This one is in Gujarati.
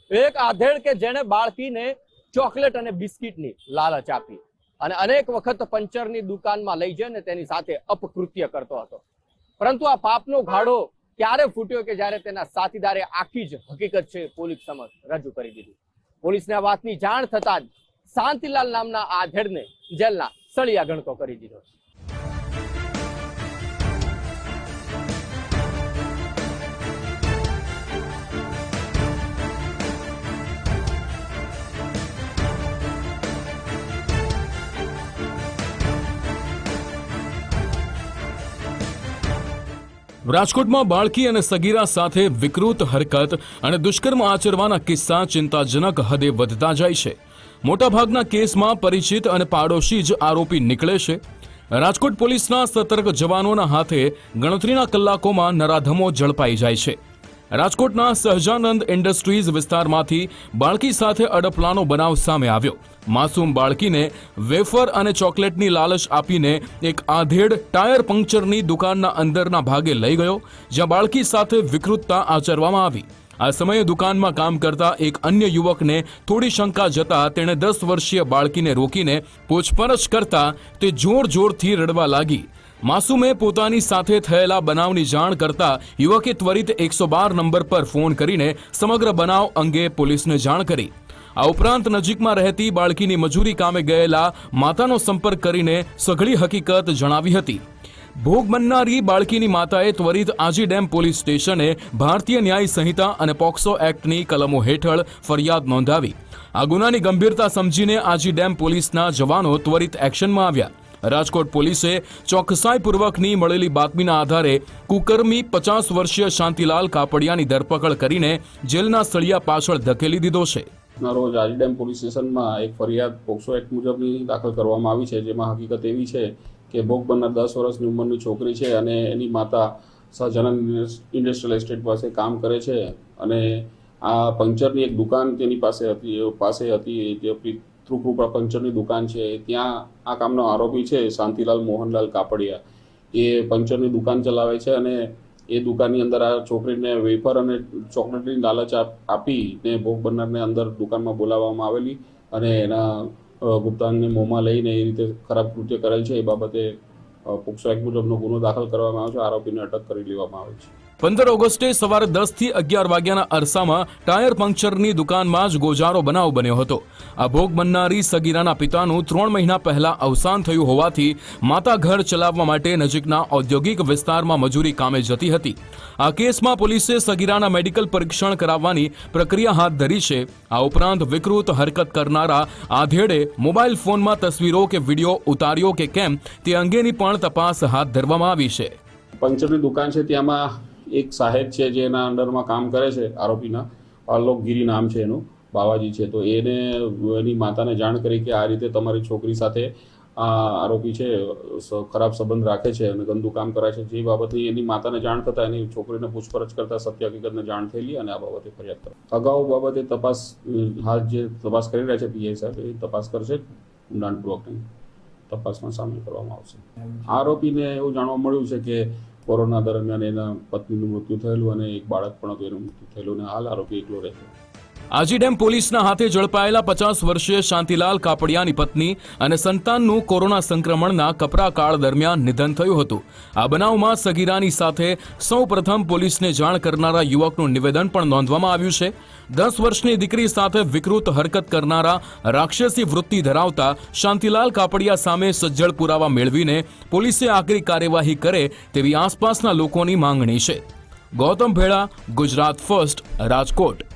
એક આધેડ કે જેણે બાળકીને ચોકલેટ અને બિસ્કિટની લાલચ આપી અને અનેક વખત પંચરની દુકાનમાં લઈ જઈને તેની સાથે અપકૃત્ય કરતો હતો, પરંતુ આ પાપનો ગાળો ક્યારે ફૂટ્યો કે જ્યારે તેના સાથીદારે આખી જ હકીકત છે પોલીસ સમક્ષ રજૂ કરી દીધી। પોલીસને આ વાતની જાણ થતાં જ શાંતિલાલ નામના આધેડને જેલના સળિયા ગણકો કરી દીધો। રાજકોટમાં બાળકી અને સગીરા સાથે વિકૃત હરકત અને દુષ્કર્મ આચરવાના કિસ્સા ચિંતાજનક હદે વધતા જાય છે। મોટાભાગના કેસમાં પરિચિત અને પાડોશી જ આરોપી નીકળે છે। રાજકોટ પોલીસના સતર્ક જવાનોના હાથે ગણતરીના કલાકોમાં નરાધમો ઝડપાઈ જાય છે। રાજકોટના સહજાનંદ ઇન્ડસ્ટ્રીઝ વિસ્તારમાંથી બાળકી સાથે અડપલાનો બનાવ સામે આવ્યો। માસૂમ બાળકીને વેફર અને ચોકલેટની લાલચ આપીને એક આધેડ ટાયર પંક્ચરની દુકાનના અંદરના ભાગે લઈ ગયો, જ્યાં બાળકી સાથે વિકૃતતા આચરવામાં આવી। આ સમયે દુકાનમાં કામ કરતા એક અન્ય યુવકને થોડી શંકા જતા તેણે 10 વર્ષીય બાળકીને રોકીને પૂછપરછ કરતા તે જોરથી રડવા લાગી। માસૂમે પોતાની સાથે થયેલા બનાવની જાણ કરતા યુવકે ત્વરિત 112 નંબર પર ફોન કરીને સમગ્ર બનાવ અંગે પોલીસને જાણ કરી। આ ઉપરાંત નજીકમાં રહેતી બાળકીની મજૂરી કામે ગયેલા માતાનો સંપર્ક કરીને સઘળી હકીકત જણાવી હતી। ભોગ બનનારી બાળકીની માતાએ ત્વરિત આજી ડેમ પોલીસ સ્ટેશને ભારતીય ન્યાય સંહિતા અને પોક્સો એક્ટની કલમો હેઠળ ફરિયાદ નોંધાવી। આ ગુનાની ગંભીરતા સમજીને આજી ડેમ પોલીસના જવાનો ત્વરિત એક્શનમાં આવ્યા। રાજકોટ પોલીસે ચોકસાઈપૂર્વકની મળેલી બાતમીના આધારે કુકર્મી 50 વર્ષીય શાંતિલાલ કાપડિયાની ધરપકડ કરીને જેલના સળિયા પાછળ ધકેલી દીધો છે। રોજ આજી ડેમ પોલીસ સ્ટેશનમાં એક ફરિયાદ પોક્સો એક્ટ મુજબની દાખલ કરવામાં આવી છે, જેમાં હકીકત એવી છે કે ભોગ બનનાર 10 વર્ષની ઉંમરની છોકરી છે અને એની માતા સહજાનંદ ઇન્ડસ્ટ્રીયલ એસ્ટેટ પાસે કામ કરે છે અને આ પંચરની એક દુકાન તેની પાસે હતી જે પિતૃકૃપા પંચરની દુકાન છે, ત્યાં આ કામનો આરોપી છે શાંતિલાલ મોહનલાલ કાપડિયા। એ પંચરની દુકાન ચલાવે છે અને એ દુકાનની અંદર આ છોકરીને વેફર અને ચોકલેટની લાલચ આપીને ભોગ બનનારને અંદર દુકાનમાં બોલાવવામાં આવેલી અને એના ગુપ્તાંગને મોંમાં લઈને એ રીતે ખરાબ કૃત્ય કરેલ છે। એ બાબતે પોક્સો એક્ટ મુજબનો ગુનો દાખલ કરવામાં આવ્યો છે। આરોપીને અટક કરી લેવામાં આવે છે। 15 ઓગસ્ટે સવારે 10 થી 11 વાગ્યાના અરસામાં ટાયર પંક્ચરની દુકાનમાં જ ગોજારો બનાવ બન્યો હતો। આ ભોગ બનનારી સગીરાના પિતાનું 3 મહિના પહેલા અવસાન થયું હોવાથી માતા ઘર ચલાવવા માટે નજીકના ઔદ્યોગિક વિસ્તારમાં મજૂરી કામે જતી હતી। આ કેસમાં પોલીસે સગીરાના મેડિકલ પરીક્ષણ કરાવવાની પ્રક્રિયા હાથ ધરી છે। આ ઉપરાંત વિકૃત હરકત કરનારા આધેડે મોબાઈલ ફોનમાં તસવીરો કે વિડીયો ઉતાર્યો કે કેમ તે અંગેની પણ તપાસ હાથ ધરવામાં આવી છે। પંચરની દુકાન છે, ત્યાંમાં એક સાહેબ છે જે એના અંડરમાં કામ કરે છે, આરોપીના આલોકગીરી નામ છે એનું, બાવાજી છે। તો એને એની માતાને જાણ કરી કે આ રીતે તમારી છોકરી સાથે આ આરોપી છે ખરાબ સંબંધ રાખે છે અને ગંદુ કામ કરે છે। જે બાબતની એની માતાને જાણ થતાં એની છોકરીને પૂછપરછ કરતા સત્ય હકીકતને જાણ થયેલી અને આ બાબતે ફરિયાદ કરી। અગાઉ બાબતે તપાસ હાલ જે તપાસ કરી રહ્યા છે પીઆઈ સાહેબ, એ તપાસ કરશે, ઊંડાણપૂર્વકની તપાસમાં સામેલ કરવામાં આવશે। આરોપીને એવું જાણવા મળ્યું છે કે કોરોના દરમિયાન એના પત્નીનું મૃત્યુ થયેલું અને એક બાળક પણ હતું, એનું મૃત્યુ થયેલું અને હાલ આરોપી એકલો રહે છે। આજી ડેમ પોલીસના હાથે ઝડપાયેલા 50 વર્ષીય શાંતિલાલ કાપડિયાની પત્ની અને સંતાનનું કોરોના સંક્રમણના કપરા કાળ દરમિયાન નિધન થયું હતું। આ બનાવમાં સગીરાની સાથે સૌપ્રથમ પોલીસને જાણ કરનારા યુવકનું નિવેદન પણ નોંધવામાં આવ્યું છે। 10 વર્ષની દીકરી સાથે વિકૃત હરકત કરનારા રાક્ષસી વૃત્તિ ધરાવતા શાંતિલાલ કાપડિયા સામે સજ્જડ પુરાવા મેળવીને પોલીસે આકરી કાર્યવાહી કરે તેવી આસપાસના લોકોની માંગણી છે। ગૌતમ ભેડા, ગુજરાત ફર્સ્ટ, રાજકોટ।